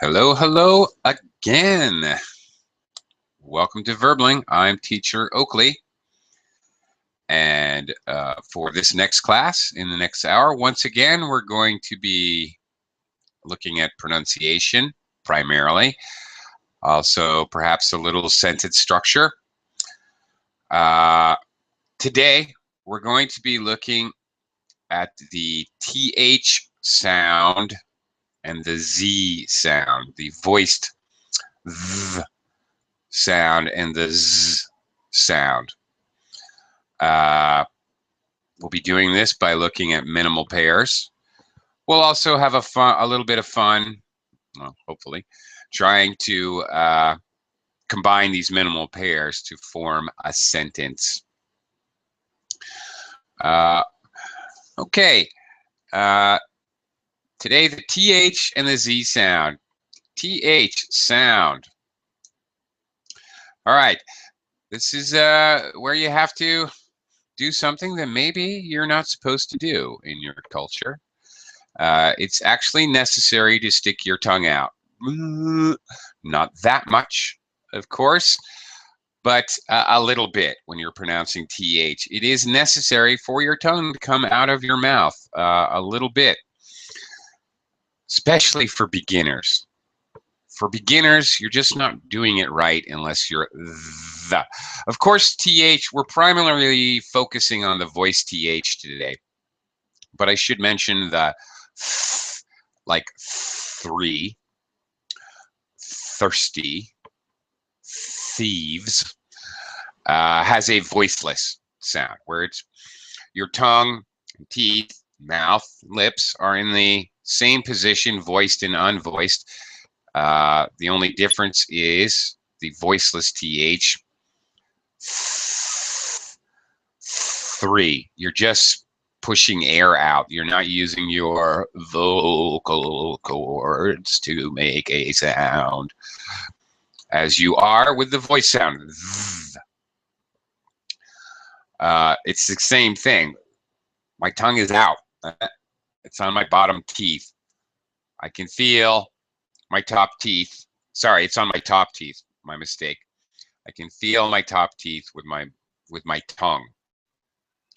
Hello, hello again. Welcome to Verbling. I'm teacher Oakley. And for this next class, in the next hour, once again, we're going to be looking at pronunciation primarily. Also, perhaps a little sentence structure. Today, we're going to be looking at the TH sound and the Z sound, the voiced V sound and the Z sound. We'll be doing this by looking at minimal pairs. We'll also have a little bit of fun, well, hopefully, trying to combine these minimal pairs to form a sentence. Okay. Today, the TH and the Z sound. TH sound. All right. This is where you have to do something that maybe you're not supposed to do in your culture. It's actually necessary to stick your tongue out. Not that much, of course, but a little bit when you're pronouncing TH. It is necessary for your tongue to come out of your mouth a little bit, especially for beginners. For beginners, you're just not doing it right unless you're the. Of course, TH, we're primarily focusing on the voice TH today. But I should mention the like three, thirsty, thieves, has a voiceless sound where it's your tongue, teeth, mouth, lips are in the same position, voiced and unvoiced. The only difference is the voiceless TH. Three. You're just pushing air out. You're not using your vocal cords to make a sound, as you are with the voice sound. It's the same thing. My tongue is out. It's on my bottom teeth. I can feel my top teeth. Sorry, it's on my top teeth. My mistake. I can feel my top teeth with my tongue.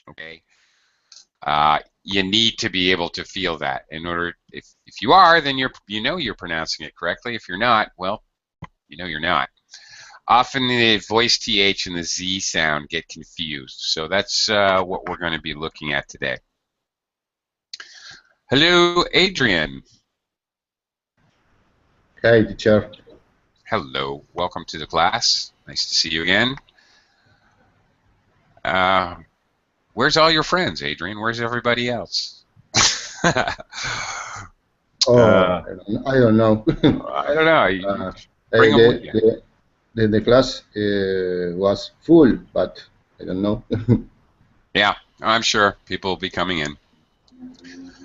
Okay. You need to be able to feel that in order. If you are, then you're pronouncing it correctly. If you're not, well, you're not. Often the voice TH and the Z sound get confused. So that's what we're going to be looking at today. Hello, Adrian. Hi, teacher. Hello. Welcome to the class. Nice to see you again. Where's all your friends, Adrian? Where's everybody else? I don't know. I don't know. Bring them with you. The class was full, but I don't know. Yeah, I'm sure people will be coming in.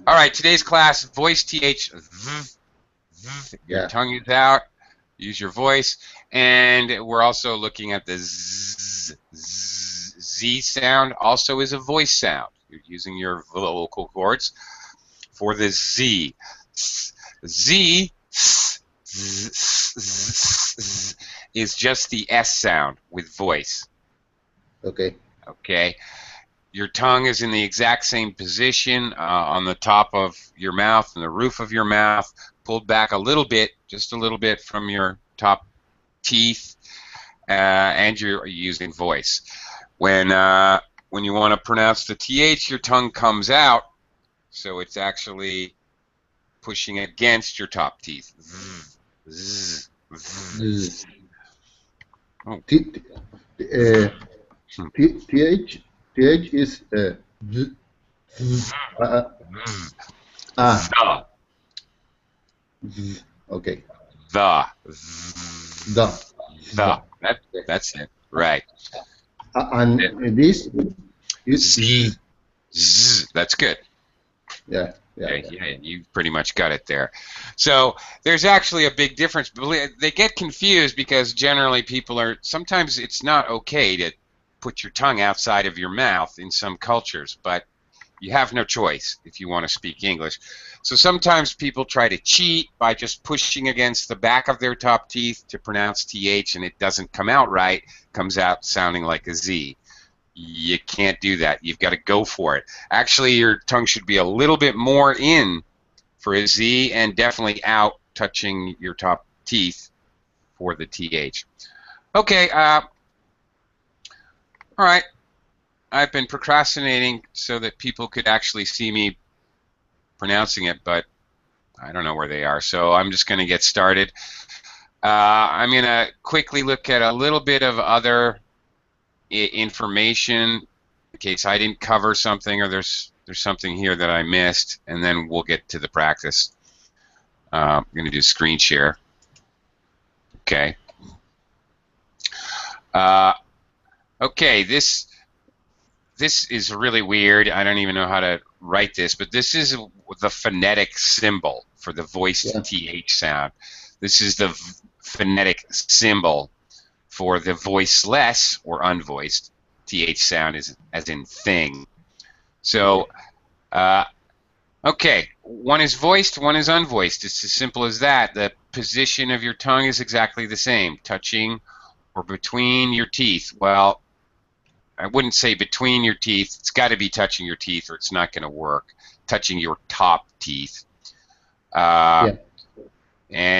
All right, today's class, voice TH. Your tongue is out. Use your voice. And we're also looking at the Z sound. Also is a voice sound. You're using your vocal cords for the Z. Z is just the S sound with voice. Okay. Okay. Your tongue is in the exact same position on the top of your mouth and the roof of your mouth, pulled back a little bit, just a little bit from your top teeth, and you're using voice. When you want to pronounce the TH, your tongue comes out, so it's actually pushing against your top teeth. Oh. TH is okay. That's it. Right. And this is Z. That's good. Yeah. Yeah, you pretty much got it there. So there's actually a big difference. They get confused because generally sometimes it's not okay to put your tongue outside of your mouth in some cultures, but You have no choice if you want to speak English. So sometimes people try to cheat by just pushing against the back of their top teeth to pronounce TH, and it doesn't come out right. It comes out sounding like a Z. You can't do that. You've got to go for it. Actually, your tongue should be a little bit more in for a Z and definitely out, touching your top teeth for the TH. Okay, all right. I've been procrastinating so that people could actually see me pronouncing it, but I don't know where they are, so I'm just going to get started. I'm going to quickly look at a little bit of other information in case I didn't cover something or there's something here that I missed, and then we'll get to the practice. I'm going to do screen share. Okay. Okay, this is really weird. I don't even know how to write this, but this is the phonetic symbol for the voiced TH sound. This is the phonetic symbol for the voiceless or unvoiced TH sound, as in thing. So, okay, one is voiced, one is unvoiced. It's as simple as that. The position of your tongue is exactly the same, touching or between your teeth. Well, I wouldn't say between your teeth. It's got to be touching your teeth or it's not going to work. Touching your top teeth. And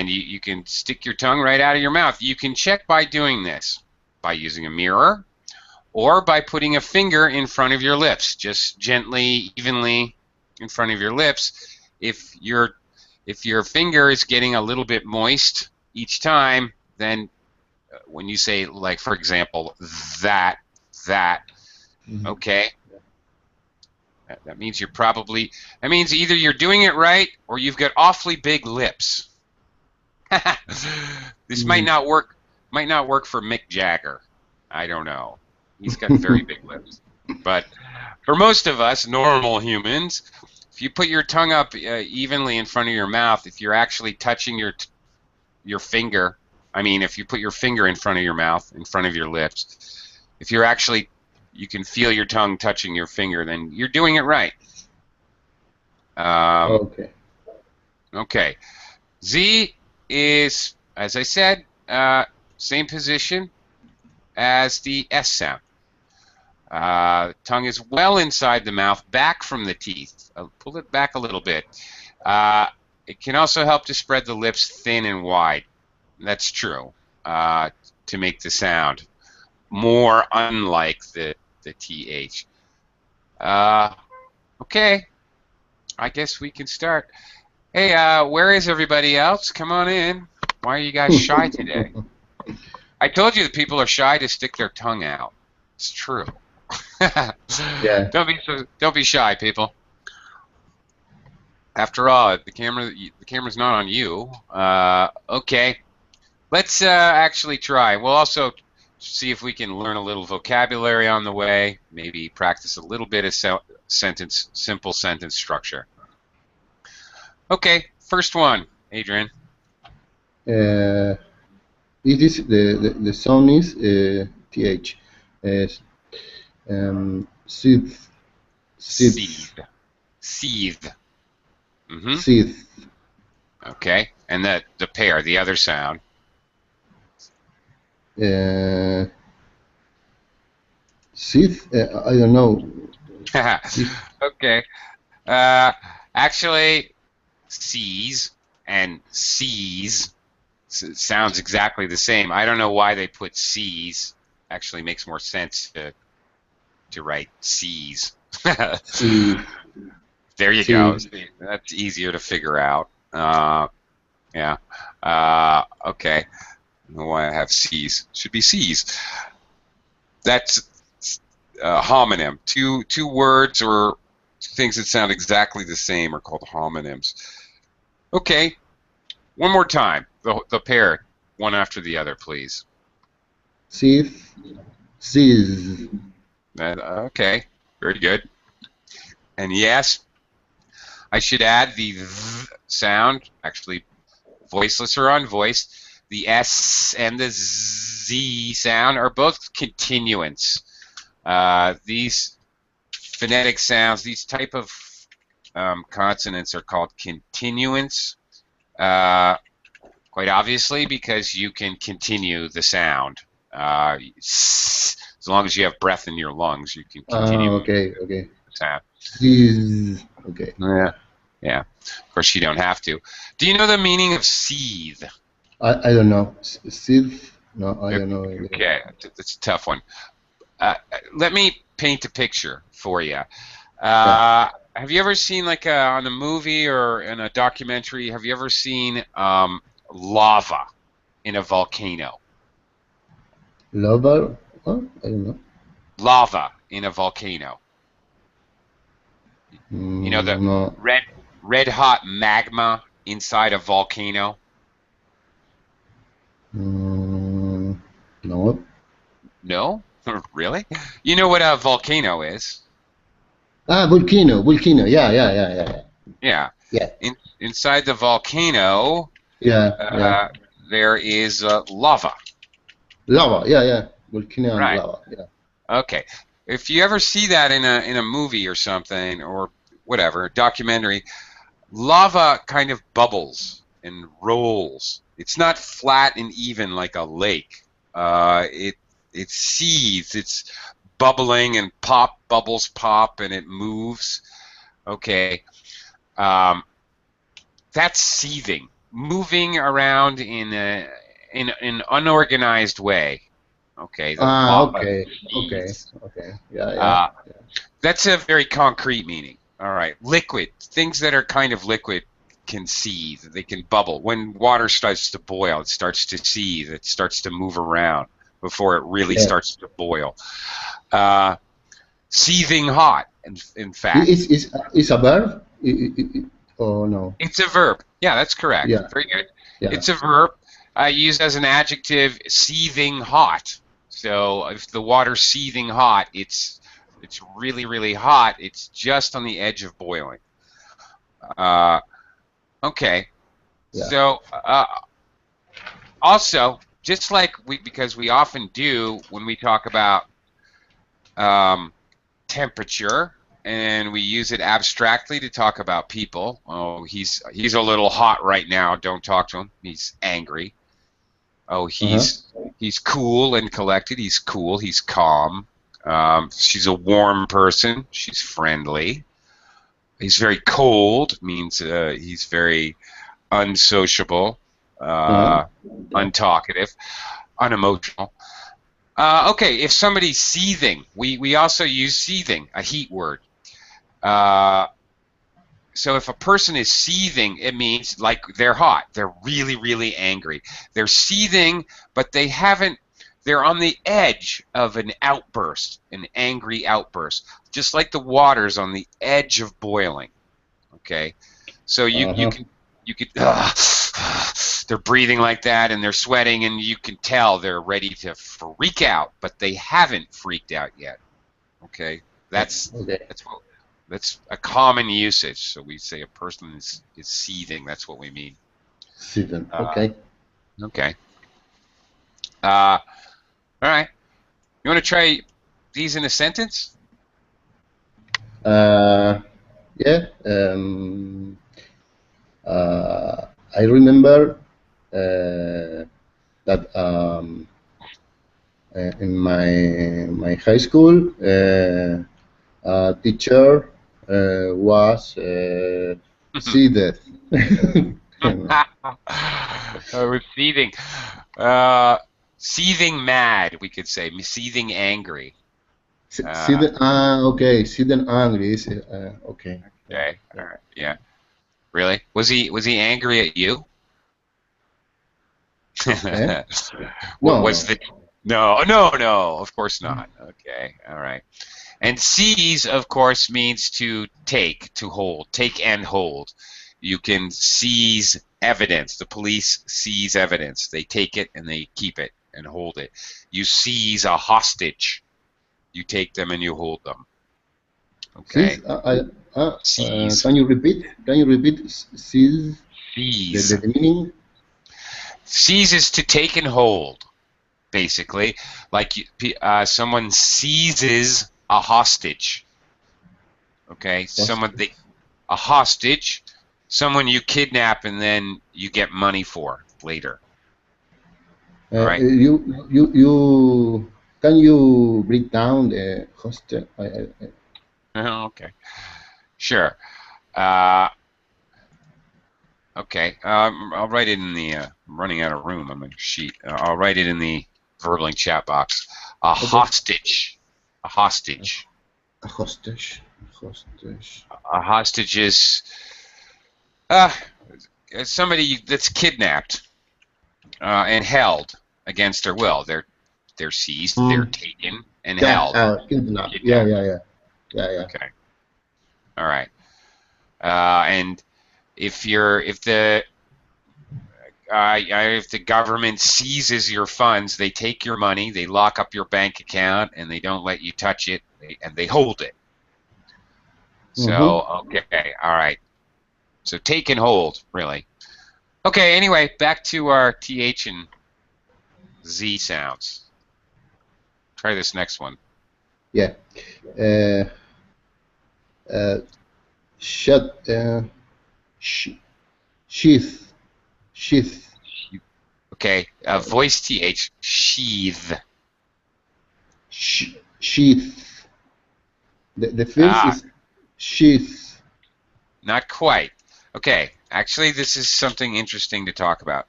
you can stick your tongue right out of your mouth. You can check by doing this, by using a mirror or by putting a finger in front of your lips, just gently, evenly in front of your lips. If your finger is getting a little bit moist each time, then when you say, like, for example, that, okay, that means you're probably, that means either you're doing it right or you've got awfully big lips. This might not work for Mick Jagger. I don't know. He's got very big lips. But for most of us, normal humans, if you put your tongue up evenly in front of your mouth, if you're actually touching your finger, I mean, if you put your finger in front of your mouth, in front of your lips, if you're actually, you can feel your tongue touching your finger, then you're doing it right. Okay. Okay. Z is, as I said, same position as the S sound. Tongue is well inside the mouth, back from the teeth. I'll pull it back a little bit. It can also help to spread the lips thin and wide. That's true, to make the sound more unlike the TH. Okay, I guess we can start. Hey, where is everybody else? Come on in. Why are you guys shy today? I told you that people are shy to stick their tongue out. It's true. Yeah. Don't be shy, people. After all, the camera's not on you. Okay. Let's actually try. We'll also see if we can learn a little vocabulary on the way. Maybe practice a little bit of simple sentence structure. Okay, first one, Adrian. It is the sound is th. Scythe. Scythe. Scythe. Mm-hmm. Scythe. Okay, and the pair, the other sound. Scythe. I don't know. Okay. Actually, seize and seize sounds exactly the same. I don't know why they put seize. Actually, makes more sense to write seize. There you go. That's easier to figure out. Yeah. Okay. I don't know why I have seize. Should be seize. That's homonym. Two words or things that sound exactly the same are called homonyms. Okay, one more time. The pair, one after the other, please. Scythe. Scythe. Okay, very good. And yes, I should add the th sound, actually voiceless or unvoiced. The S and the Z sound are both continuants. These phonetic sounds, these type of consonants are called continuants. Quite obviously, because you can continue the sound. As long as you have breath in your lungs, you can continue Okay. the sound. Okay. Yeah. Of course, you don't have to. Do you know the meaning of seethe? I don't know. Scythe? No, I don't know. Okay, that's a tough one. Let me paint a picture for you. Yeah. Have you ever seen, like, on a movie or in a documentary, have you ever seen lava in a volcano? Lover? What? I don't know. Lava in a volcano. You know, the No. red hot magma inside a volcano? Mm, no. No? Really? You know what a volcano is? Volcano. Yeah. Yeah. Yeah. Inside the volcano, Yeah. uh, there is lava. Lava. Yeah. Volcano and Right. lava. Yeah. Okay. If you ever see that in a movie or something, or whatever, documentary, lava kind of bubbles and rolls. It's not flat and even like a lake. It seethes. It's bubbling and bubbles pop, and it moves. Okay. Um, that's seething, moving around in an unorganized way. Okay, the lava seethes. Okay. Yeah. Uh, that's a very concrete meaning. All right, liquid, things that are kind of liquid can seethe. They can bubble. When water starts to boil, it starts to seethe. It starts to move around before it really Yeah. starts to boil. Uh, Seething hot, in fact. Is a verb? Oh no. It's a verb. Yeah, that's correct. Yeah. Very good. Yeah. It's a verb used as an adjective, seething hot. So if the water's seething hot, it's really, really hot. It's just on the edge of boiling. Uh, okay. Yeah. So also, just like because we often do when we talk about um, temperature, and we use it abstractly to talk about people. Oh, he's a little hot right now. Don't talk to him. He's angry. Oh, Uh-huh. he's cool and collected. He's cool. He's calm. She's a warm person. She's friendly. He's very cold. Means he's very unsociable, Uh-huh. Yeah. untalkative, unemotional. Okay, if somebody's seething, we also use seething, a heat word. So if a person is seething, it means like they're hot. They're really, really angry. They're seething, but they're on the edge of an outburst, an angry outburst, just like the water's on the edge of boiling. Okay, so Uh-huh. you could they're breathing like that, and they're sweating, and you can tell they're ready to freak out, but they haven't freaked out yet. Okay, that's Okay. that's a common usage. So we say a person is seething. That's what we mean. Seven. Uh, Okay. okay. All right. You want to try these in a sentence? Yeah. I remember that in my high school, teacher was seated. Seething. Seething mad, we could say. Seething angry. Seated. Okay. Seated angry. Okay. Okay. Yeah. All right. Yeah. Really? Was he angry at you? Eh? What No. was No. the? No. Of course not. Okay. All right. And seize, of course, means to take, to hold, take and hold. You can seize evidence. The police seize evidence. They take it and they keep it and hold it. You seize a hostage. You take them and you hold them. Okay. Seize. Seize. Can you repeat? Can you repeat? Seize. Seize. The meaning. Seize is to take and hold, basically. Like someone seizes a hostage. Okay, a hostage, someone you kidnap and then you get money for later. All right. You can you break down the hostel? Okay. Sure. Okay. I'll write it in the. I'm running out of room on my sheet. I'll write it in the verbling chat box. A Okay. hostage. A hostage. A hostage. Hostage. A hostage is somebody that's kidnapped and held against their will. They're seized. They're taken and held. Kidnap. Kidnapped. Yeah. Okay. All right. And if the government seizes your funds, they take your money, they lock up your bank account, and they don't let you touch it, and they hold it. So, okay, all right. So take and hold, really. Okay, anyway, back to our TH and Z sounds. Try this next one. Yeah. Shut. Sheath. Sheath. Okay, voice TH, sheath. Sheath. The fifth is sheath. Not quite. Okay, actually, this is something interesting to talk about.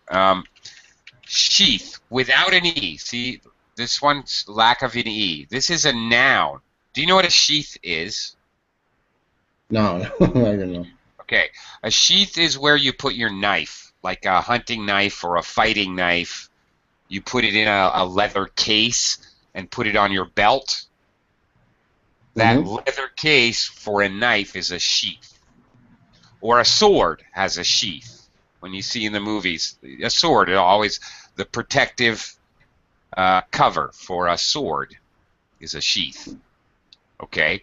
Sheath without an E. See, this one's lack of an E. This is a noun. Do you know what a sheath is? No, I don't know. Okay, a sheath is where you put your knife, like a hunting knife or a fighting knife. You put it in a leather case and put it on your belt. That leather case for a knife is a sheath. Or a sword has a sheath. When you see in the movies, a sword, always the protective cover for a sword is a sheath. Okay?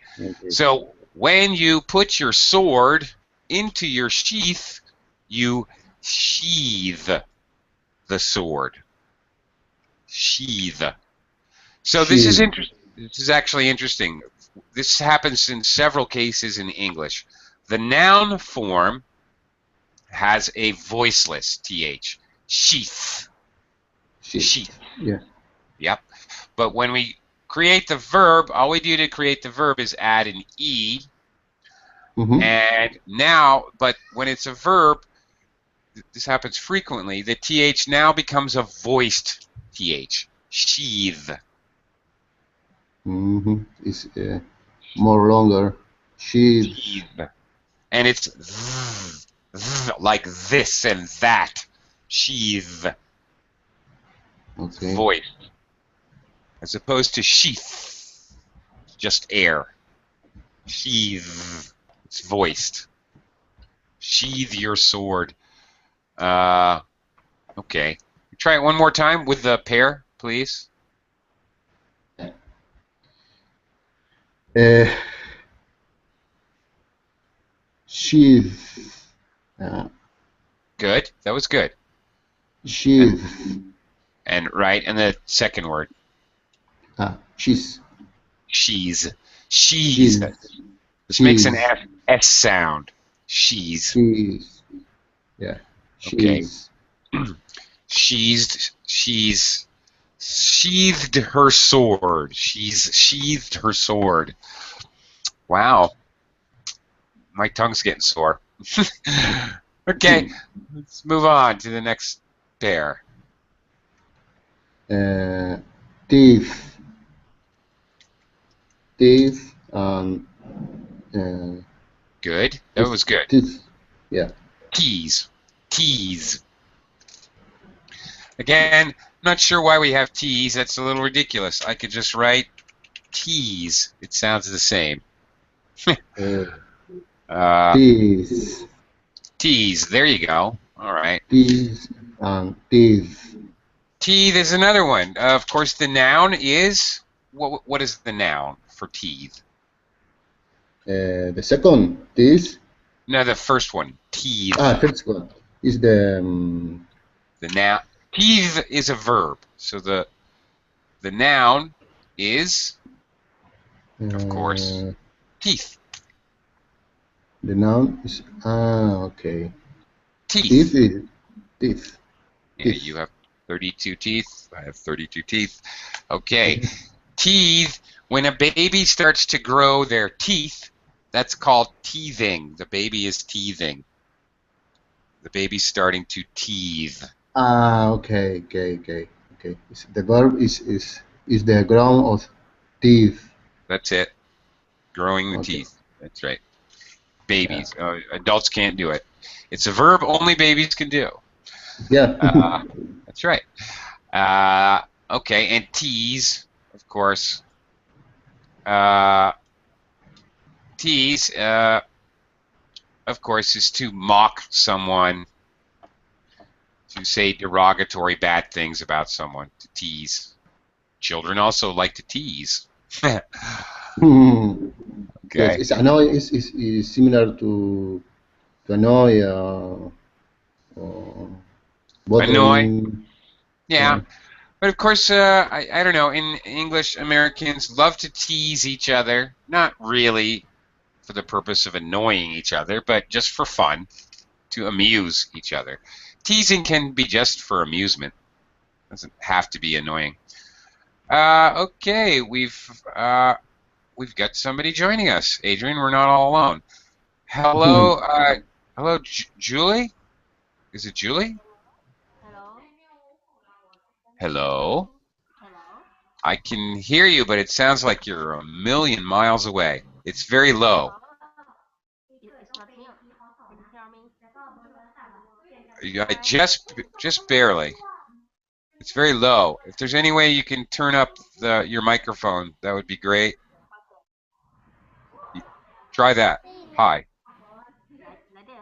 So when you put your sword into your sheath, you sheathe the sword. Sheathe. So this is interesting. This is actually interesting. This happens in several cases in English. The noun form has a voiceless th. Sheath. Sheath. Yeah. Yep. But when we create the verb, all we do to create the verb is add an E. And now, but when it's a verb, this happens frequently, the th now becomes a voiced th. Sheath. It's more longer. Sheath. And it's like this and that. Sheath. Okay. Voiced. As opposed to sheath. Just air. Sheath. It's voiced. Sheathe your sword. Okay. Try it one more time with the pair, please. Sheath. Good. That was good. Sheath. And right, and the second word. Cheese. She's. She's. This makes an S sound. She's. Cheese. Yeah. Okay. Sheath. She's sheathed her sword. She's sheathed her sword. Wow. My tongue's getting sore. Okay, let's move on to the next pair. Teeth. Teeth. Good. That was good. Teeth. Yeah. Tease. Tease. Again, not sure why we have T's. That's a little ridiculous. I could just write tease. It sounds the same. Teeth. Tease. There you go. All right. Teeth and teeth. Teeth is another one. Of course, the noun is what is the noun for teeth? The second teeth. No, the first one. Teeth. First one is the noun. Teeth is a verb. So the noun is, of course, teeth. The noun is okay. Teeth Teeth. is teeth. Yeah, you Teeth. have 32 teeth. I have 32 teeth. Okay. Teeth. When a baby starts to grow their teeth, that's called teething. The baby is teething. The baby's starting to teeth. Okay, okay. The verb is the ground of teeth. That's it. Growing the Okay. teeth. That's right. Yeah. Babies. Adults can't do it. It's a verb only babies can do. Yeah. Uh, that's right. Uh, okay, and tease, of course. Uh, tease, of course, is to mock someone, to say derogatory bad things about someone, to tease. Children also like to tease. Yes, Okay. it's annoy is similar to annoy Annoy. bothering. Yeah. Yeah. But of course, I don't know. In English, Americans love to tease each other. Not really for the purpose of annoying each other, but just for fun, to amuse each other. Teasing can be just for amusement. It doesn't have to be annoying. Okay, we've got somebody joining us. Adrian, we're not all alone. Hello, hello, Julie. Is it Julie? Hello? Hello. Hello? I can hear you, but it sounds like you're a million miles away. It's very low. It's not here. Can you hear me? I Hi. just barely. It's very low. If there's any way you can turn up your microphone, that would be great. Try that. Hi. Like this.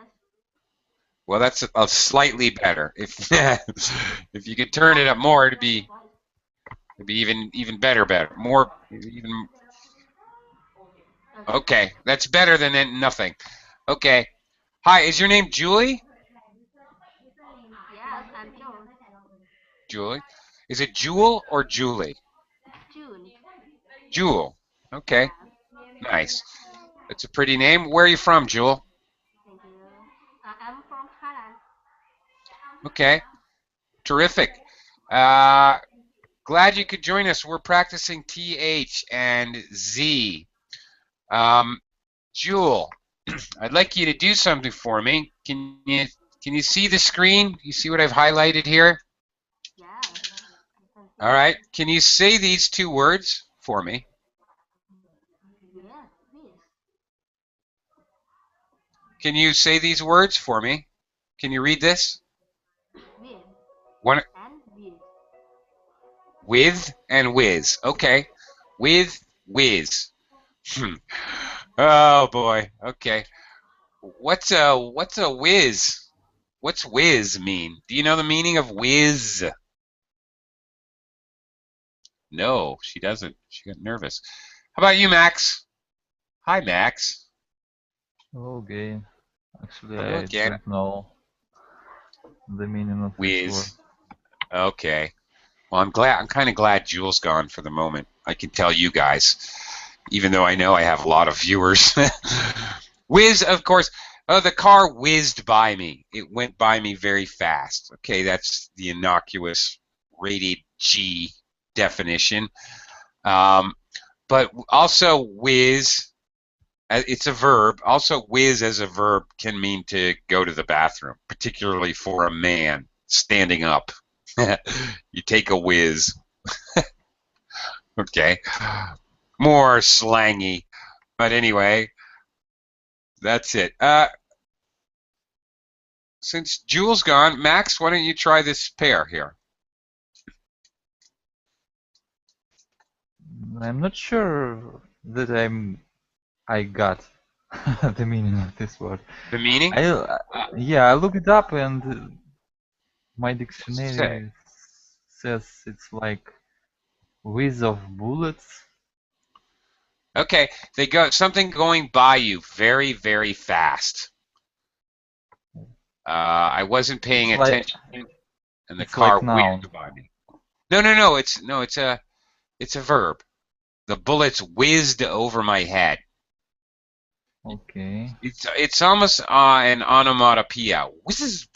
Well, that's a slightly better. If if you could turn it up more, it'd be even better. More even. Okay. Okay, that's better than nothing. Okay. Hi, is your name Julie? Yes, I'm June. Julie. Is it Jewel or Julie? June. Jewel. Okay, Yes. nice. It's a pretty name. Where are you from, Jewel? Thank you. I'm from Thailand. Okay, terrific. Uh, glad you could join us. We're practicing TH and Z. Um, Jewel, I'd like you to do something for me. Can you see the screen? You see what I've highlighted here? Yes. I can All see. right. Can you say these two words for me? Yes, this. Can you say these words for me? Can you read this? With. One And with. with and whiz. Okay. With whiz. Oh boy. Okay. What's a whiz? What's whiz mean? Do you know the meaning of whiz? No, she doesn't. She got nervous. How about you, Max? Hi, Max. Okay, actually, Hello I again. don't know the meaning of this word. Whiz. Okay. Well, I'm glad. I'm kind of glad Jules gone for the moment. I can tell you guys, even though I know I have a lot of viewers. Whiz, of course. Oh, the car whizzed by me. It went by me very fast. Okay, that's the innocuous rated G definition. Um, but also whiz, it's a verb. Also, whiz as a verb can mean to go to the bathroom, particularly for a man standing up. You take a whiz. Okay. More slangy. But anyway, that's it. Since Jules gone, Max, why don't you try this pair here? I'm not sure that I got the meaning of this word. The meaning? Yeah, I looked it up and my What does it say? dictionary says it's like whiz of bullets. Okay, they go something going by you very, very fast. I wasn't paying It's like attention, and the it's car like noun. whizzed by me. No. It's a verb. The bullets whizzed over my head. Okay. It's almost an onomatopoeia. Whiz.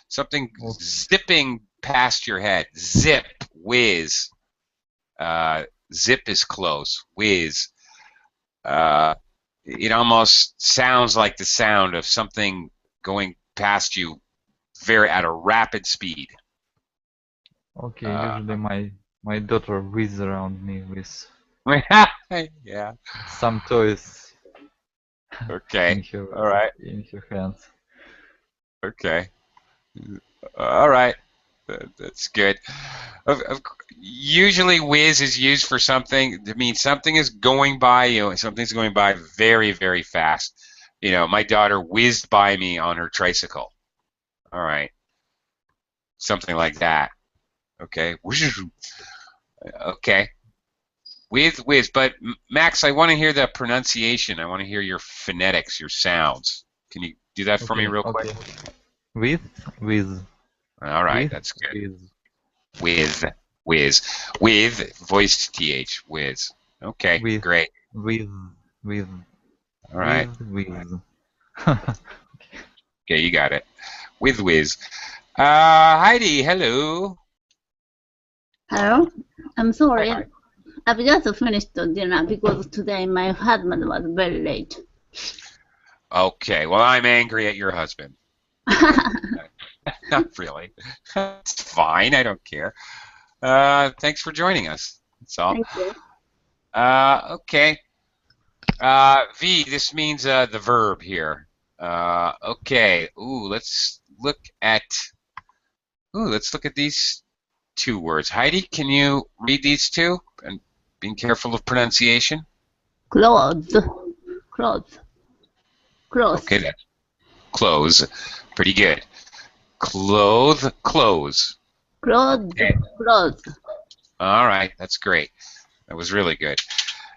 Something Okay. zipping past your head. Zip, whiz. Zip is close. Whiz. It almost sounds like the sound of something going past you at a rapid speed. Okay. Usually my daughter whizzes around me with Yeah. some toys Okay. in All right. her hands. Okay. All right. That's good. Usually, whiz is used for something. It means something is going by you, and something's going by very, very fast. You know, my daughter whizzed by me on her tricycle. All right. Something like that. Okay. Okay. Whiz. But Max, I want to hear the pronunciation. I want to hear your phonetics, your sounds. Can you do that for me real quick? With. All right. With, That's good. with, With voiced th, whiz. Okay, with, great. with, All right. with. Okay, you got it. With whiz. Heidi, hello. Hello? I'm sorry. Hi. I've just finished dinner because today my husband was very late. Okay, well, I'm angry at your husband. Not really. It's fine. I don't care. Thanks for joining us. That's all. Thank you. Okay. V, this means the verb here. Okay. Let's look at these two words. Heidi, can you read these two and being careful of pronunciation? Clothes. Okay, that's clothes. Pretty good. Clothes. Clothes. Okay. Clothes. All right, that's great. That was really good.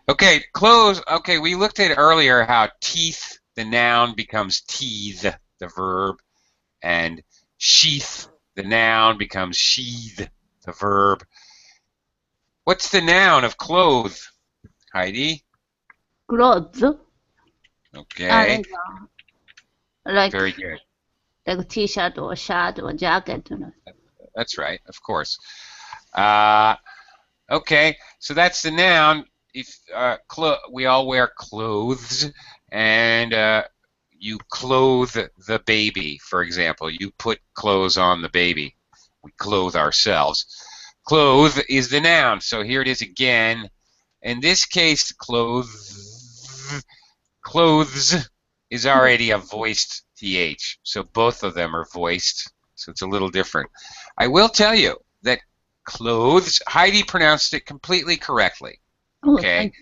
Okay, clothes. Okay, we looked at earlier how teeth, the noun, becomes teeth, the verb, and sheath, the noun, becomes sheath, the verb. What's the noun of clothes, Heidi? Clothes. Okay, Like very good. like t-shirt or shirt or jacket. That's right, of course. Okay, so that's the noun. If we all wear clothes, and you clothe the baby, for example. You put clothes on the baby. We clothe ourselves. Clothe is the noun. So here it is again. In this case, clothes is already a voiced th. So both of them are voiced. So it's a little different. I will tell you that clothes, Heidi pronounced it completely correctly. Okay.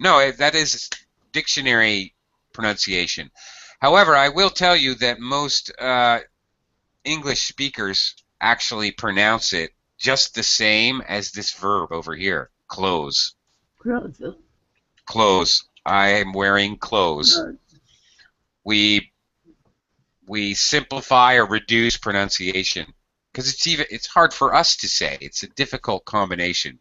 No, that is dictionary pronunciation. However, I will tell you that most English speakers actually pronounce it just the same as this verb over here, clothes. Clothes. I am wearing clothes. We simplify or reduce pronunciation because it's hard for us to say. It's a difficult combination.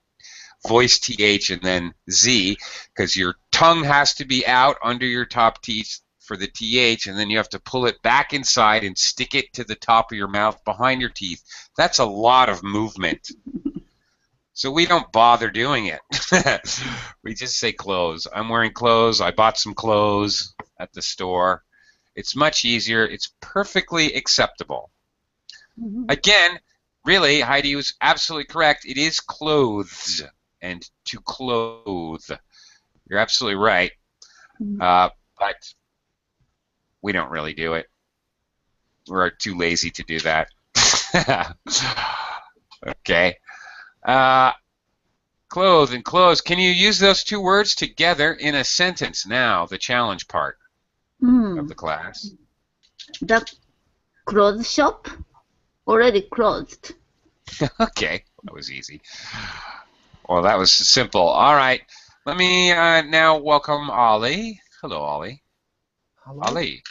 Voice th and then z, because your tongue has to be out under your top teeth for the th, and then you have to pull it back inside and stick it to the top of your mouth behind your teeth. That's a lot of movement. So we don't bother doing it. We just say clothes. I'm wearing clothes. I bought some clothes at the store. It's much easier. It's perfectly acceptable. Again, really, Heidi was absolutely correct. It is clothes and to clothe. You're absolutely right. But we don't really do it. We're too lazy to do that. Okay. Clothe and clothes. Can you use those two words together in a sentence now, the challenge part of the class? The clothes shop already closed. Okay, that was easy. Well, that was simple. All right. Let me now welcome Ollie. Hello, Ollie. Hello. Ollie.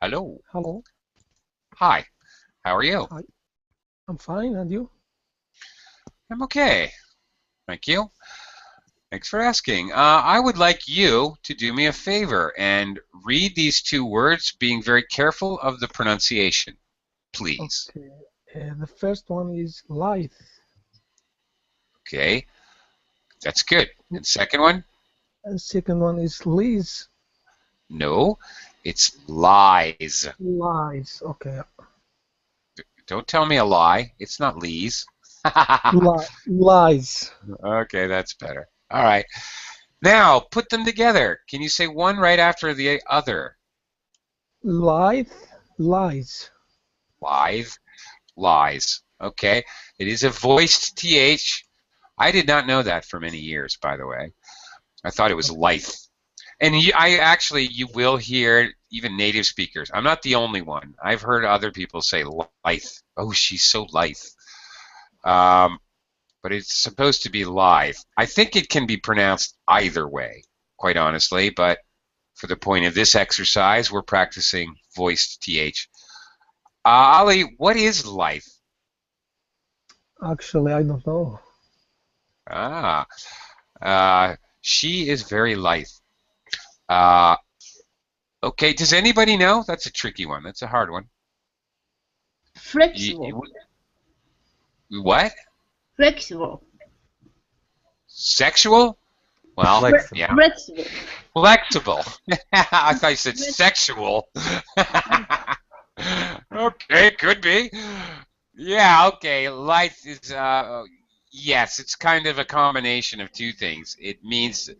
Hello. Hello. Hi. How are you? Hi. I'm fine, and you? I'm okay. Thank you. Thanks for asking. I would like you to do me a favor and read these two words, being very careful of the pronunciation, please. Okay. The first one is lithe. Okay, that's good. And second one? And second one is Liz. No, it's lies. Lies. Okay. Don't tell me a lie. It's not Lee's. Lies. Okay, that's better. All right. Now, put them together. Can you say one right after the other? Lithe. Lies. Lithe, lies. Okay. It is a voiced TH. I did not know that for many years, by the way. I thought it was lithe. And you will hear even native speakers. I'm not the only one. I've heard other people say lithe. Oh, she's so lithe. But it's supposed to be lithe. I think it can be pronounced either way, quite honestly. But for the point of this exercise, we're practicing voiced TH. Ali, what is lithe? Actually, I don't know. She is very lithe. Okay, does anybody know? That's a tricky one. That's a hard one. Flexible. What? Flexible. Sexual? Well, Flexible. yeah. Flexible. Flexible. I thought you said sexual. Okay, could be. Yeah, okay. Lithe is, yes, it's kind of a combination of two things. It means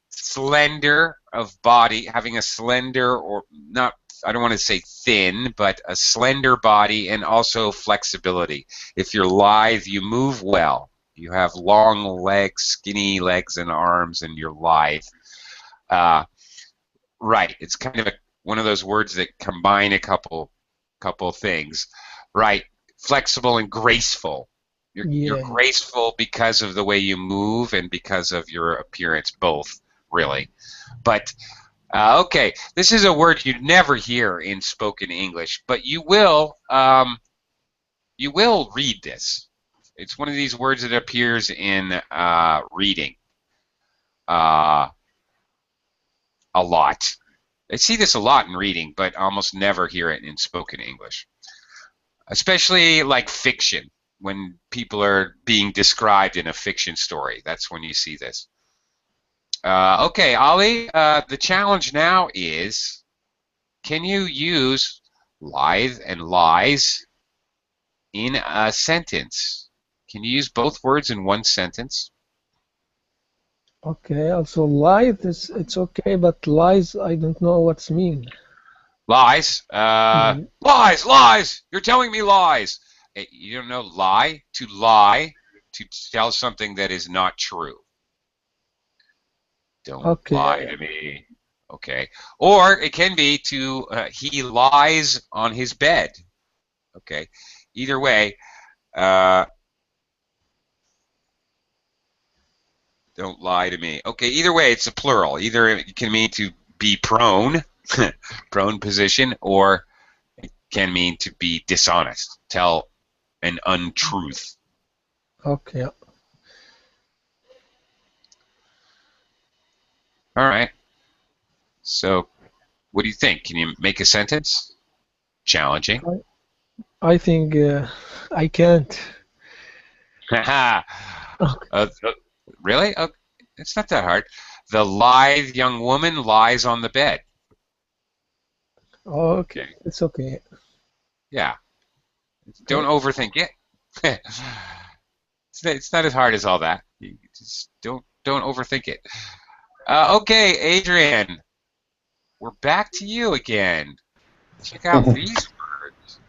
slender of body, having a slender or not, I don't want to say thin, but a slender body, and also flexibility. If you're lithe, you move well. You have long legs, skinny legs and arms, and you're lithe. Right, it's kind of one of those words that combine a couple things. Right, flexible and graceful. You're graceful because of the way you move and because of your appearance, both, really. But okay, this is a word you'd never hear in spoken English, but you will read this. It's one of these words that appears in reading a lot. I see this a lot in reading, but almost never hear it in spoken English, especially like fiction. When people are being described in a fiction story, that's when you see this. Okay, Ali, the challenge now is, can you use lithe and lies in a sentence? Can you use both words in one sentence? Okay, also lithe it's okay, but lies I don't know what's mean. Lies. Lies! You're telling me lies. You don't know lie? To lie, to tell something that is not true. Don't lie to me. Okay. Or it can be to he lies on his bed. Okay. Either way, don't lie to me. Okay, either way, it's a plural. Either it can mean to be prone, prone position, or it can mean to be dishonest, tell an untruth. Okay. All right. So, what do you think? Can you make a sentence? Challenging. I think I can't. Really? It's not that hard. The lithe young woman lies on the bed. Okay, it's okay. Yeah. Don't overthink it. It's not as hard as all that. You just don't overthink it. Okay, Adrian, we're back to you again. Check out these words.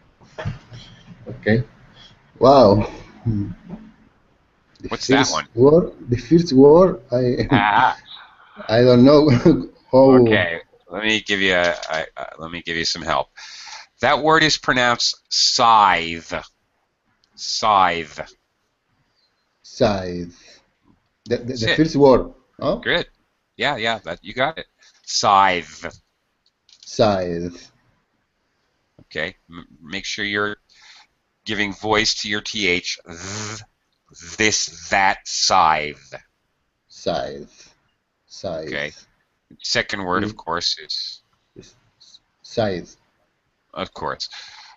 Okay. Wow. What's that one? The first word, I don't know how. Okay, let me give you some help. That word is pronounced scythe. Scythe. Scythe. The first word. Oh? Good. Yeah, you got it. Scythe. Scythe. Okay, make sure you're giving voice to your th. This, that, scythe. Scythe. Scythe. Okay. Second word, of Mm. course, is Scythe. of course.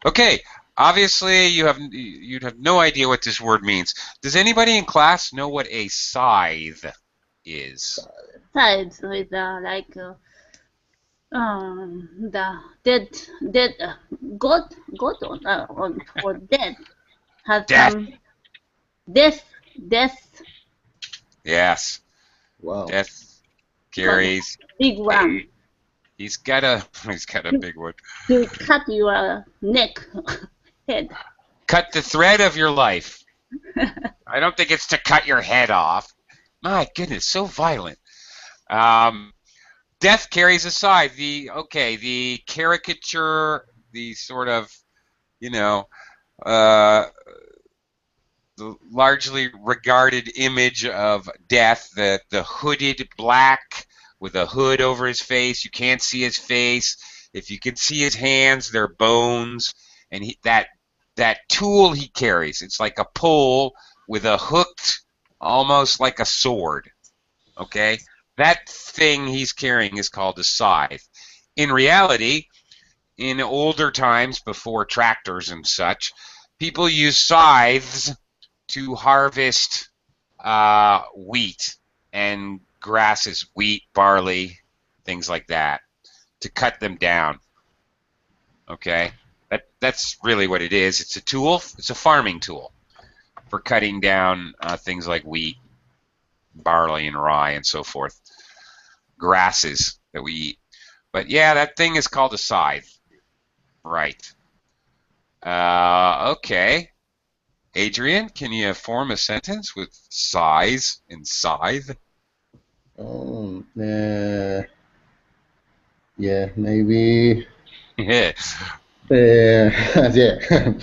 Okay. Obviously, you'd have no idea what this word means. Does anybody in class know what a scythe is? Sides with like the dead God or dead has Death. some death Yes. Wow. Death but carries. big one He's got a big one. to cut your neck head. Cut the thread of your life. I don't think it's to cut your head off. My goodness, so violent. Death carries a scythe. The caricature, the sort of, you know, uh, the largely regarded image of death, the hooded black with a hood over his face. You can't see his face. If you can see his hands, they're bones. And that tool he carries, it's like a pole with a hooked, almost like a sword. Okay? That thing he's carrying is called a scythe. In reality, in older times, before tractors and such, people used scythes to harvest wheat and grasses, wheat, barley, things like that, to cut them down. Okay? That's really what it is. It's a tool. It's a farming tool for cutting down things like wheat, barley, and rye, and so forth. Grasses that we eat. But yeah, that thing is called a scythe. Right. Okay. Adrian, can you form a sentence with size and scythe? Oh, yeah, maybe. Yeah. Yeah.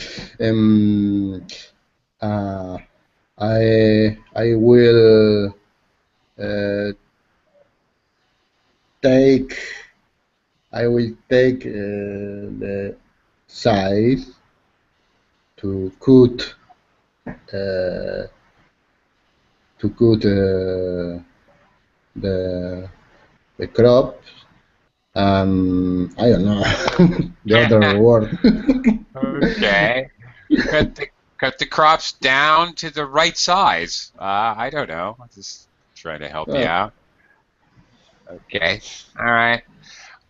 I will take the scythe to cut uh, the crop, and I don't know the other word. Okay. Cut the crops down to the right size. I don't know. I'm just trying to help you out. Okay. All right.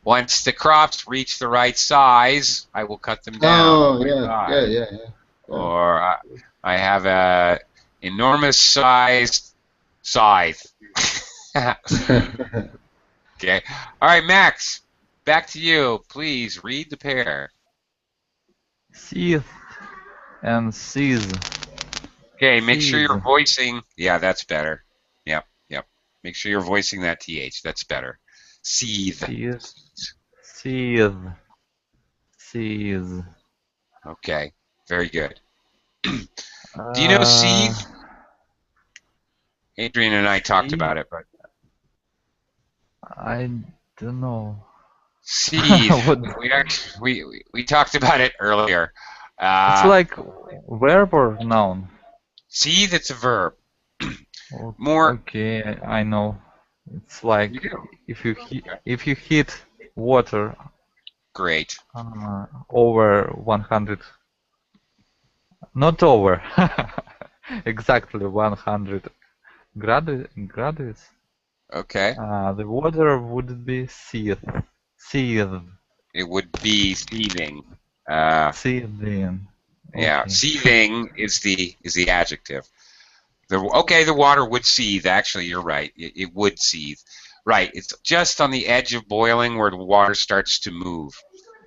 Once the crops reach the right size, I will cut them down. Oh, yeah. Or I have a enormous sized scythe. Okay. All right, Max. Back to you. Please read the pair. Scythe and seize. Okay, make sure you're Scythe. voicing. Yeah, that's better. Yep. Make sure you're voicing that TH. That's better. Seethe. Scythe. Seize. Okay, very good. Do you know seethe? Adrian and I talked about it, but I don't know. seethe. What- We talked about it earlier. It's like verb or noun? Seethe, it's a verb. More. Okay, I know. It's like You do. if you hit water Great. over 100, not over, exactly 100 graduates, Okay. the water would be seethed. It would be seething. Seething. Yeah, Okay. seething is the adjective. The water would seethe. Actually, you're right. It would seethe. Right. It's just on the edge of boiling where the water starts to move.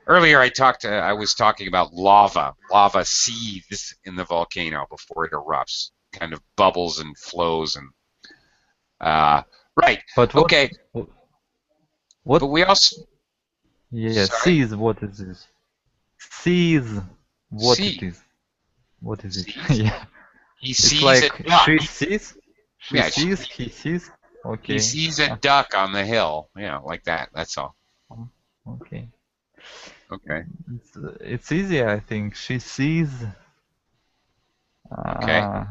Earlier, I was talking about lava. Lava seethes in the volcano before it erupts, kind of bubbles and flows and. Right. But what? Okay. What? But we also. Yeah, Sorry? sees what is this? Sees what See. it is. What is it? Sees. Yeah. He It's sees like a duck. she sees. She Yeah, sees. He sees. Okay. He sees a duck on the hill. Yeah, like that. That's all. Okay. Okay. It's easy, I think. She sees Okay.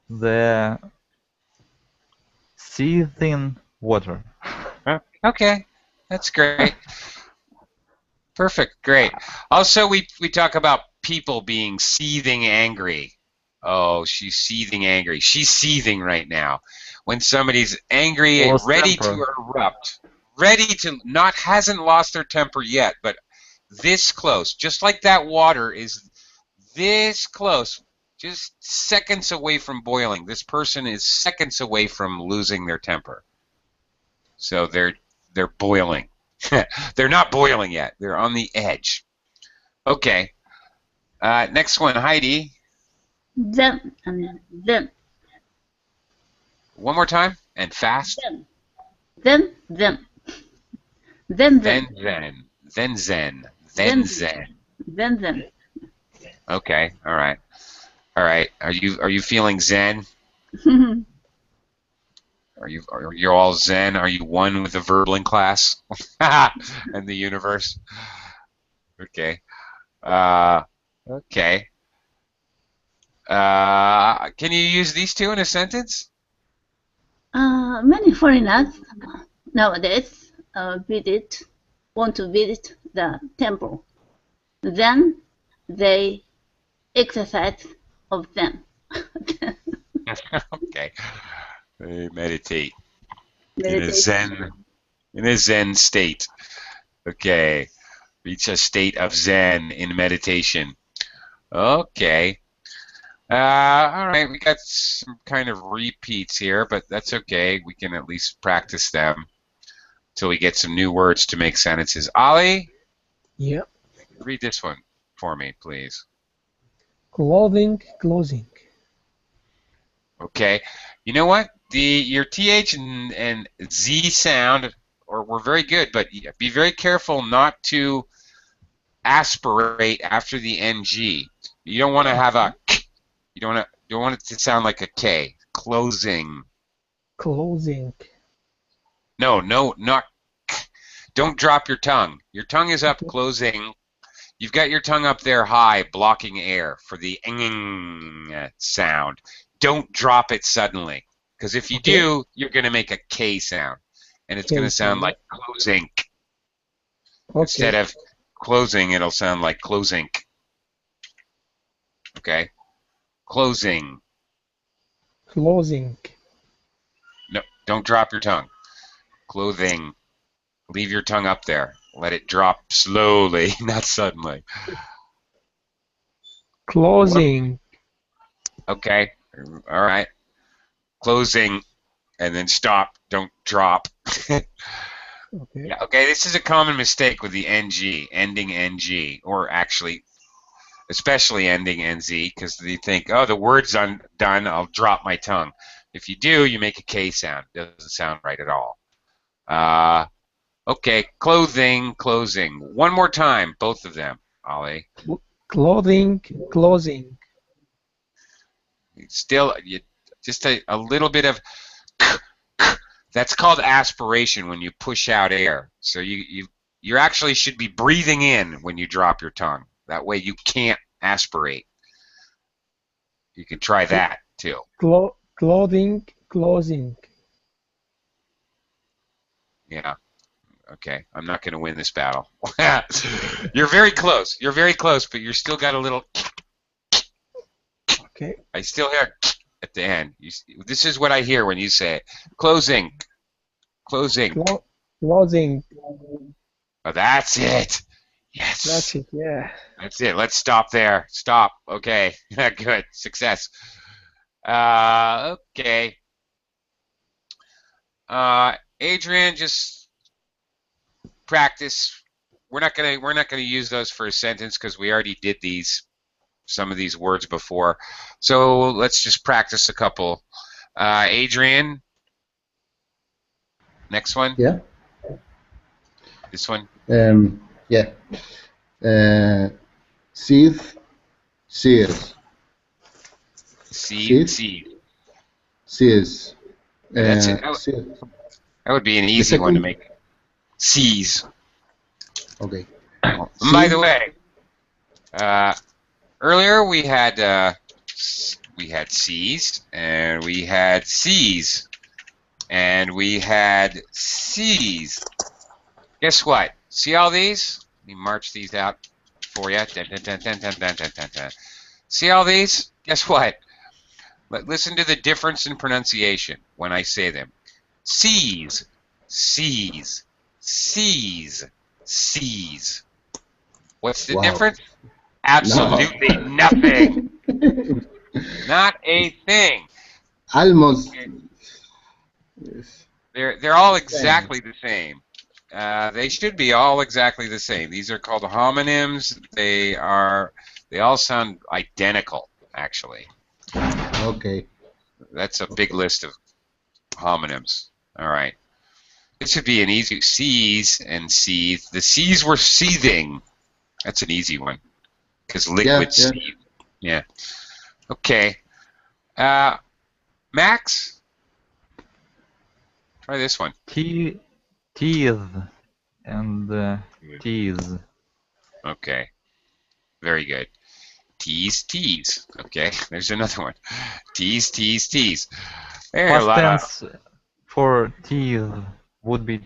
the seething water. Okay, that's great. Perfect, great. Also, we talk about people being seething angry. Oh, she's seething angry. She's seething right now. When somebody's angry, Lost ready temper. to erupt, ready to hasn't lost their temper yet, but this close, just like that water is this close, just seconds away from boiling. This person is seconds away from losing their temper. So they're boiling. They're not boiling yet. They're on the edge. Okay. Next one, Heidi. Them and them. One more time and fast. Them. Them. Them. Then Them. zen. Then zen. Then zen. Them. Them. Okay. All right. All right. Are you feeling zen? Are you all zen? Are you one with the Verblin class and the universe? Okay. Okay. Can you use these two in a sentence? Many foreigners nowadays want to visit the temple. Then they exercise of them. Okay. They meditate Meditation. in a zen state. Okay. Reach a state of zen in meditation. Okay. All right, we got some kind of repeats here, but that's okay. We can at least practice them until we get some new words to make sentences. Ollie, Yeah. read this one for me, please. Clothing, closing. Okay. You know what? Your TH and Z sound were very good, but be very careful not to aspirate after the NG. You don't want to have a k. You don't want it to sound like a K. Closing. Closing. No, not k. Don't drop your tongue. Your tongue is up, closing. You've got your tongue up there high, blocking air for the ing sound. Don't drop it suddenly, because if you do, you're going to make a K sound, and it's going to sound like closing. Instead of closing, it'll sound like closing. Okay? Closing. Closing. No, don't drop your tongue. Clothing. Leave your tongue up there. Let it drop slowly, not suddenly. Closing. Okay. All right. Closing, and then stop. Don't drop. Okay. Yeah, okay, this is a common mistake with the NG, ending NG, or actually, especially ending NZ, because they think, oh, the word's done, I'll drop my tongue. If you do, you make a K sound. It doesn't sound right at all. Okay, clothing, closing. One more time, both of them, Ollie. Clothing, closing. Still, just a little bit of. That's called aspiration when you push out air. So you actually should be breathing in when you drop your tongue. That way you can't aspirate. You can try that too. Clothing, closing. Yeah. Okay. I'm not going to win this battle. You're very close. You're very close, but you're still got a little. Okay. I still hear at the end. This is what I hear when you say it. Closing. Closing. Closing. Oh, that's it. Yes. That's it, yeah. That's it. Let's stop there. Stop. Okay. Good. Success. Okay. Adrian, just practice. We're not gonna use those for a sentence because we already did some of these words before. So let's just practice a couple. Adrian, next one. Yeah. This one. Yeah. Scythe, sears. Seed. Sears. That's it. Sears. That would be an easy one to make. Seize. Okay. By the way, earlier we had C's and we had C's. And we had C's. Guess what? See all these? Let me march these out for you. Dun, dun, dun, dun, dun, dun, dun, dun, dun. See all these? Guess what? Listen to the difference in pronunciation when I say them. C's, C's, C's, C's. What's the Wow. difference? Absolutely nothing. Not a thing. Almost. Yes. They're all exactly the same. They should be all exactly the same. These are called homonyms. They all sound identical, actually. Okay. That's a big list of homonyms. All right. This would be an easy C's and seethe. The C's were seething. That's an easy one because liquid seethe. Yeah. Okay. Max, try this one. Teeth and tease. Okay. Very good. Tease, tease. Okay. There's another one. Tease, tease, tease. There are a Past lot of. tense for teeth would be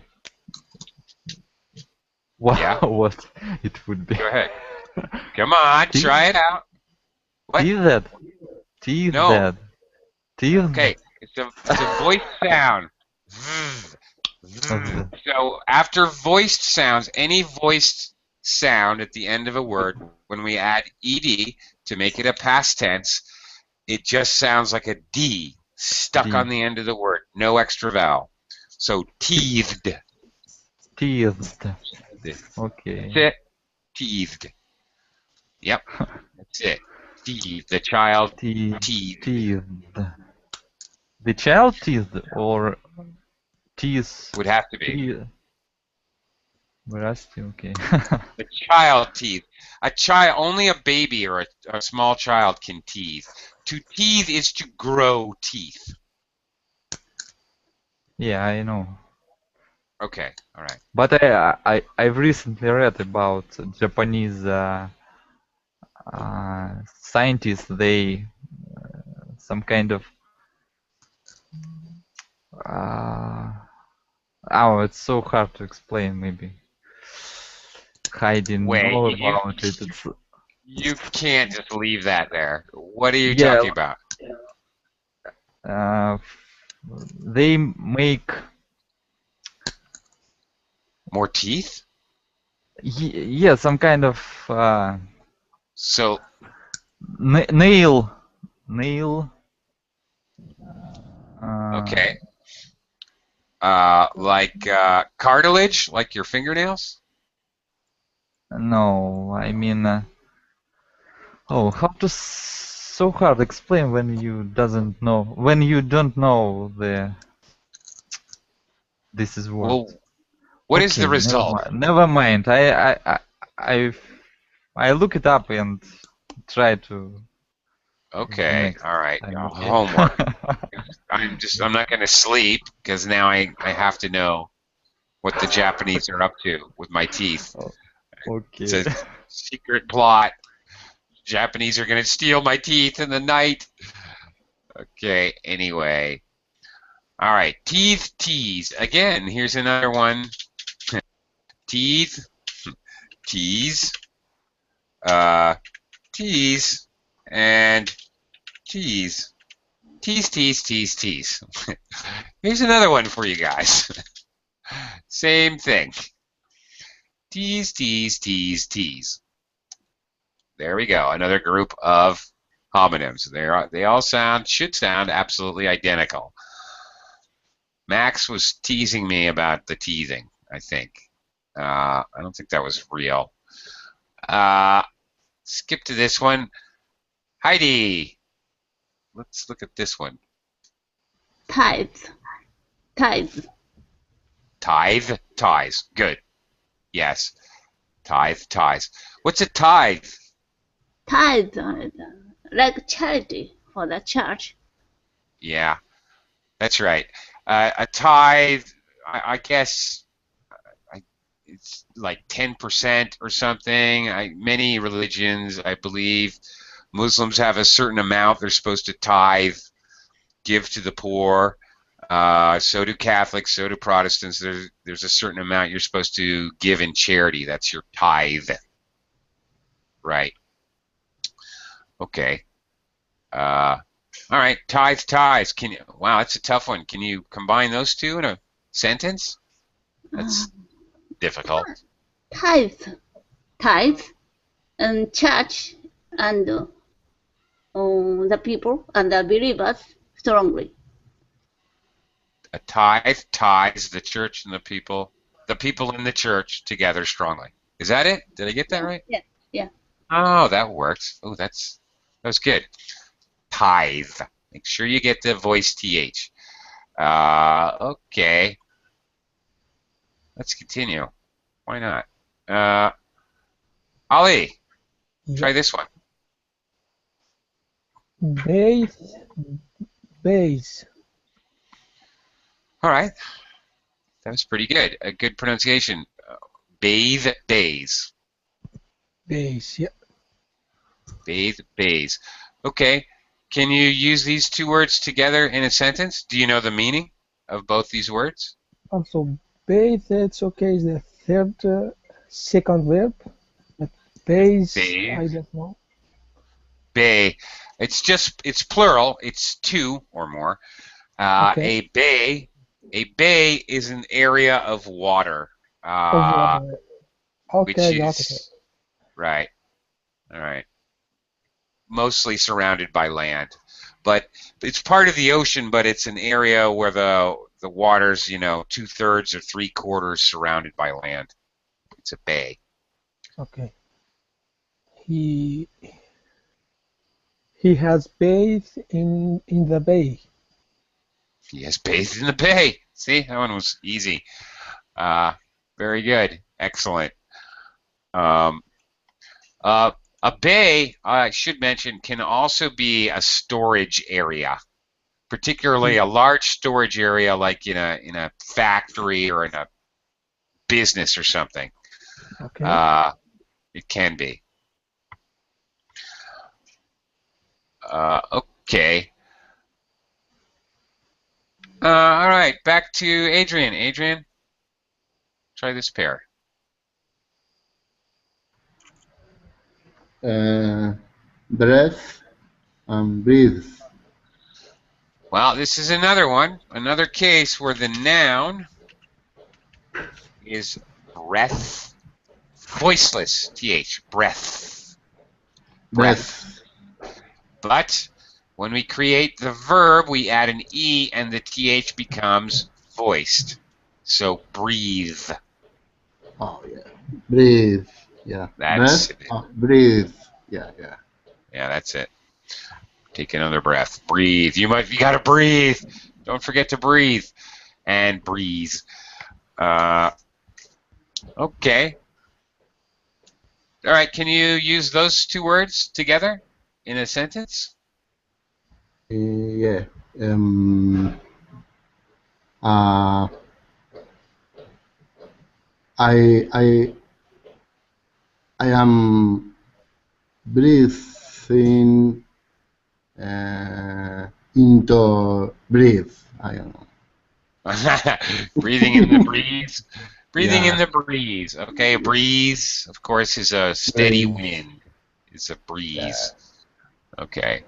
what? Yeah. What it would be? Go ahead. Come on, Teeth? try it out. What? Teeth. Teeth. No. Teeth. Okay. It's a voice sound. So after voiced sounds, any voiced sound at the end of a word, when we add ed to make it a past tense, it just sounds like a D stuck D. on the end of the word. No extra vowel. So teethed. Teethed. Okay. That's it. Teethed. Yep. That's it. Teethed. The child teethed. Teethed. The child teethed or teeth? Would have to be. Teeth. Rusty. Okay. The child teeth. A child, only a baby or a small child can teeth. To teeth is to grow teeth. Yeah, I know. Okay, all right. But I've recently read about Japanese scientists. They some kind of oh, it's so hard to explain. Maybe hiding Wait, all you- about it. It's, You can't just leave that there. What are you Yeah. talking about? they make More teeth? yeah, some kind of So, nail. okay. Like cartilage, like your fingernails? No, I mean, oh, how to so hard explain when you don't know this is what. Well, what is the Okay, result? Never mind. I look it up and try to. Okay, next all right. time, okay? Homework. I'm not going to sleep because now I have to know what the Japanese are up to with my teeth. Okay. It's a secret plot. Japanese are going to steal my teeth in the night. Okay, anyway. All right, teeth, tease. Again, here's another one. Teeth, tease, tease, and tease. Tease, tease, tease, tease. Here's another one for you guys. Same thing. Tease, tease, tease, tease. There we go. Another group of homonyms. They all should sound absolutely identical. Max was teasing me about the teething, I think. I don't think that was real. Skip to this one. Heidi. Let's look at this one. Tithe. Tithe, ties. Good. Yes. Tithe, ties. What's a tithe? Tithe, like charity for the church. Yeah, that's right. A tithe, I guess, it's like 10% or something. Many religions, I believe, Muslims have a certain amount they're supposed to tithe, give to the poor. So do Catholics, so do Protestants. There's a certain amount you're supposed to give in charity. That's your tithe. Right. Okay. All right. Tithe, tithes. Wow, that's a tough one. Can you combine those two in a sentence? That's difficult. Tithe, tithe, and church, and the people and the believers strongly. A tithe ties the church and the people in the church together strongly. Is that it? Did I get that right? Yeah, yeah. Oh, that works. Oh, that was good. Tithe. Make sure you get the voice th. Okay. Let's continue. Why not? Ali, try this one. Bathe, base, All right. That was pretty good. A good pronunciation. Bathe, bays. base, yeah. Bathe, bays. Okay. Can you use these two words together in a sentence? Do you know the meaning of both these words? Also, bathe, it's okay, is the third, second verb. But base, Bathe. I don't know. Bay. It's plural. It's two or more. Okay. A bay is an area of water. Over, Which okay, got it. is right. All right. Mostly surrounded by land, but it's part of the ocean. But it's an area where the water's 2/3 or 3/4 surrounded by land. It's a bay. Okay. He has bathed in the bay. He has bathed in the bay. See, that one was easy. Very good. Excellent. A bay, I should mention, can also be a storage area, particularly a large storage area like in a factory or in a business or something. Okay. It can be. Okay. All right, back to Adrian. Adrian, try this pair. Breath and breathe. Well, this is another case where the noun is breath, voiceless, th, breath. Breath. But when we create the verb, we add an e and the th becomes voiced. So breathe. Oh yeah. Breathe. Yeah. That's Breath. Breathe. Yeah, yeah. Yeah, that's it. Take another breath. Breathe. You gotta breathe. Don't forget to breathe. And breathe. Okay. All right, can you use those two words together in a sentence? Yeah. Uh, I am breathing into breathe. I don't know. Breathing in the breeze. Breathing in Yeah. the breeze. Okay, a breeze, of course, is a steady wind. It's a breeze. Okay.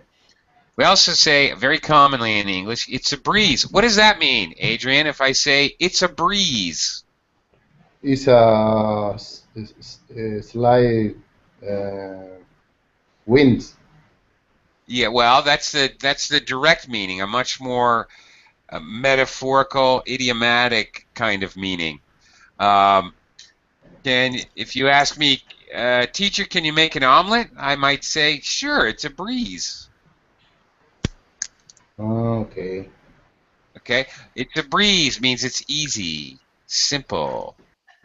We also say, very commonly in English, it's a breeze. What does that mean, Adrian, if I say it's a breeze? It's a slight wind. Yeah, well, that's the direct meaning, a much more metaphorical, idiomatic kind of meaning. If you ask me, teacher, can you make an omelet? I might say, sure, it's a breeze. Okay. Okay, it's a breeze means it's easy, simple.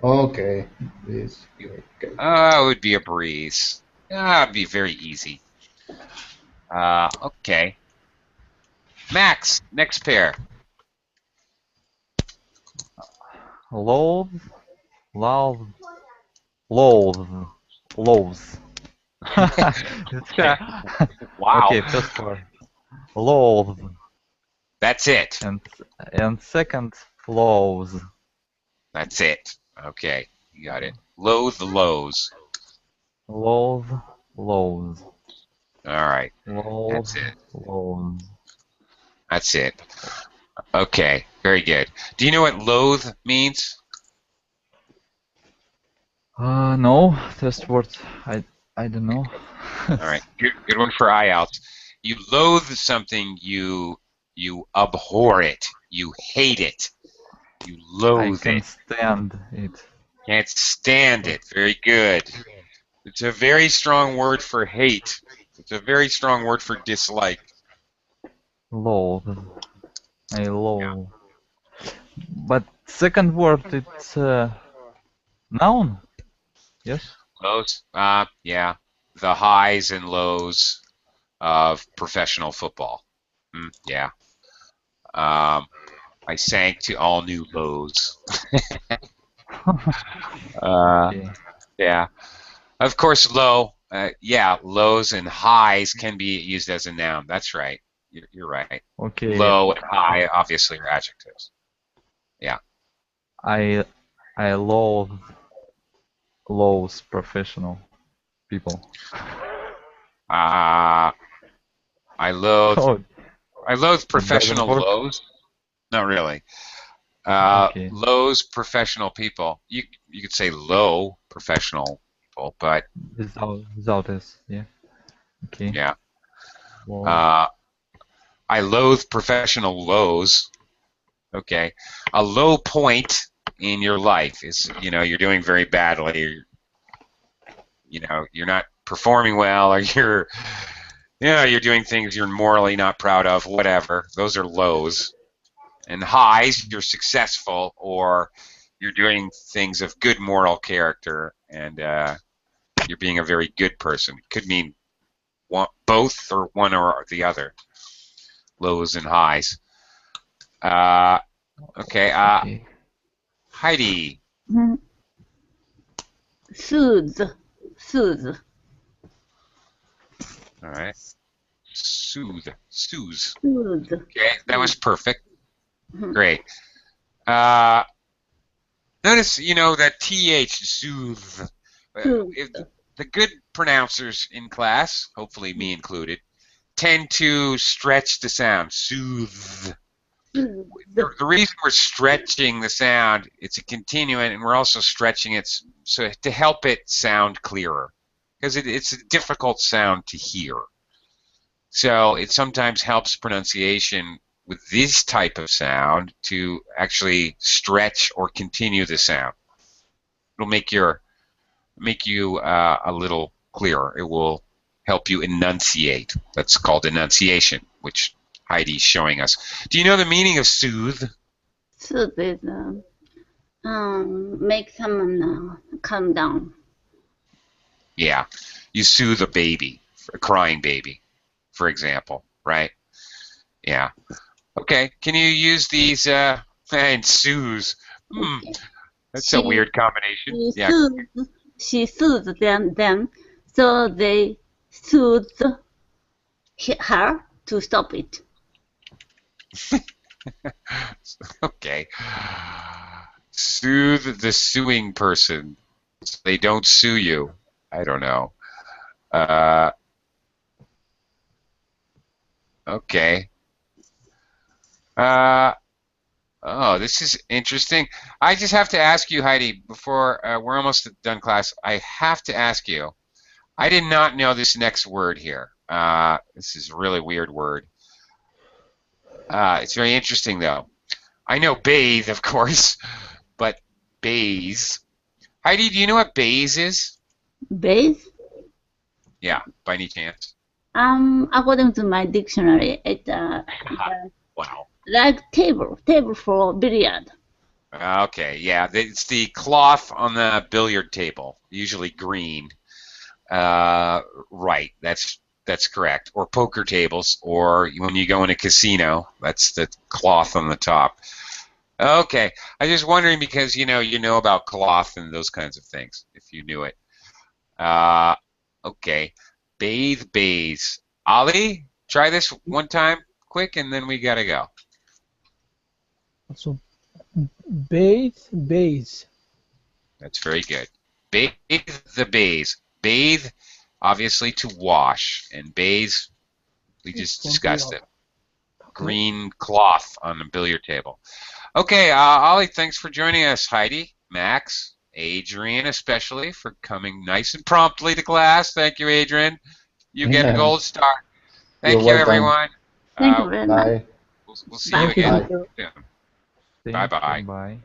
Okay. This. Okay. It would be a breeze. It'd be very easy. Okay. Max, next pair. Loathe, love, loathe, loathe. It's Wow. Okay, first part. Loathe. That's it. And second, flows. That's it. Okay, you got it. Loathe the lows. Loathe, lows. All right, Loathe, that's it. lows. That's it. Okay, very good. Do you know what loathe means? No, test word. I don't know. All right, good one for IELTS. You loathe something, you abhor it, you hate it, you I loathe can it. stand it. Can't stand it. Very good. It's a very strong word for hate. It's a very strong word for dislike. Loathe. I loathe. But second word, it's noun. Yes. Lows? Yeah. The highs and lows of professional football. Yeah. I sank to all new lows. Okay. Yeah. Of course, low. Yeah, lows and highs can be used as a noun. That's right. You're right. Okay. Low and high obviously are adjectives. Yeah. I loathe professional people. I loathe Oh, professional work? lows. Not really. Okay. Lows professional people. You could say low professional people, but Without S. Yeah. Okay. yeah. Loathe. I loathe professional lows. Okay. A low point in your life is, you're doing very badly. You're not performing well, or you're doing things you're morally not proud of, whatever. Those are lows. And highs, you're successful, or you're doing things of good moral character, and you're being a very good person. It could mean both or one or the other. Lows and highs. Okay. Okay. Heidi. Soothe. Soothe. All right. Soothe. Soothe. Okay, that was perfect. Great. Notice, that TH, soothe. The good pronouncers in class, hopefully me included, tend to stretch the sound. Soothe. The reason we're stretching the sound, it's a continuant, and we're also stretching it so to help it sound clearer, because it's a difficult sound to hear. So it sometimes helps pronunciation with this type of sound to actually stretch or continue the sound. It'll make you a little clearer. It will help you enunciate. That's called enunciation, which Heidi's showing us. Do you know the meaning of soothe? Soothe is make someone calm down. Yeah, you soothe a baby, a crying baby, for example, right? Yeah. Okay, can you use these and soothe? That's a weird combination. She soothed them, so they soothed her to stop it. Okay. Soothe the suing person so they don't sue you. I don't know. Okay. Oh, this is interesting. I just have to ask you, Heidi, before we're almost done class, I have to ask you. I did not know this next word here. This is a really weird word. It's very interesting, though. I know bathe, of course, but bathe. Heidi, do you know what bathe is? Bathe? Yeah, by any chance? According to my dictionary, it's Wow. like table for billiard. Okay, yeah, it's the cloth on the billiard table, usually green. Right, that's correct. Or poker tables, or when you go in a casino, that's the cloth on the top. Okay, I was just wondering because you know about cloth and those kinds of things, if you knew it. Okay, bathe. Ali, try this one time, quick, and then we gotta go. Also, bathe, bathe. That's very good. Bathe the bays. Bathe, obviously, to wash. And bays, we just discussed it. Green cloth on the billiard table. Okay, Ollie, thanks for joining us. Heidi, Max, Adrian especially, for coming nice and promptly to class. Thank you, Adrian. You get a gold star. Thank You're you, welcome. everyone. Thank you very much. Bye. We'll see Bye. you again Bye. soon. Thank Bye-bye. you, bye.